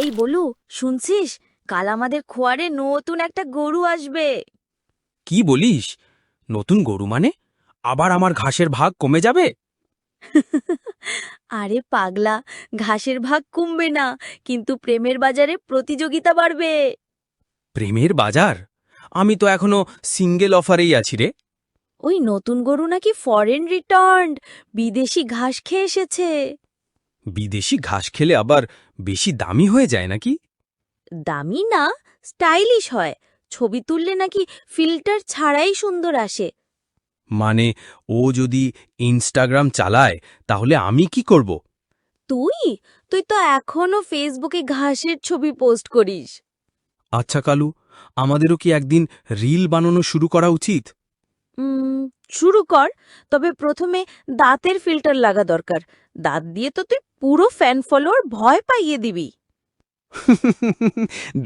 এই বলু, শুনছিস? কাল আমাদের খোয়ারে নতুন একটা গরু আসবে। কি বলিস? নতুন গরু মানে? আবার আমার ঘাসের ভাগ কমে যাবে? আরে পাগলা, ঘাসের ভাগ কমবে না, কিন্তু প্রেমের বাজারে প্রতিযোগিতা বাড়বে। প্রেমের বাজার? আমি তো এখনো সিঙ্গেল অফারেই আছি রে। ওই নতুন গরু নাকি ফরেন রিটার্নড, বিদেশি ঘাস খেয়ে এসেছে। বিদেশি ঘাস খেলে আবার বেশি দামি হয়ে যায় নাকি? দামি না, স্টাইলিশ হয়। ছবি তুললে নাকি ফিল্টার ছাড়াই সুন্দর আসে। মানে ও যদি ইনস্টাগ্রাম চালায় তাহলে আমি কি করব? তুই তুই তো এখনো ফেসবুকে ঘাসের ছবি পোস্ট করিস। আচ্ছা কালু, আমাদেরও কি একদিন রিল বানানো শুরু করা উচিত? উম, শুরু কর, তবে প্রথমে দাঁতের ফিল্টার লাগা দরকার। দাঁত দিয়ে তো তুই পুরো ফ্যান ফলোয়ার ভয় পাইয়ে দিবি।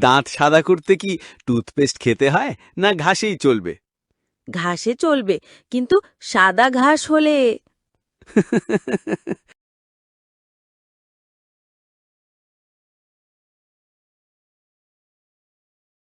দাঁত সাদা করতে কি টুথপেস্ট খেতে হয়, না ঘাসেই চলবে? ঘাসে চলবে, কিন্তু সাদা ঘাস হলে।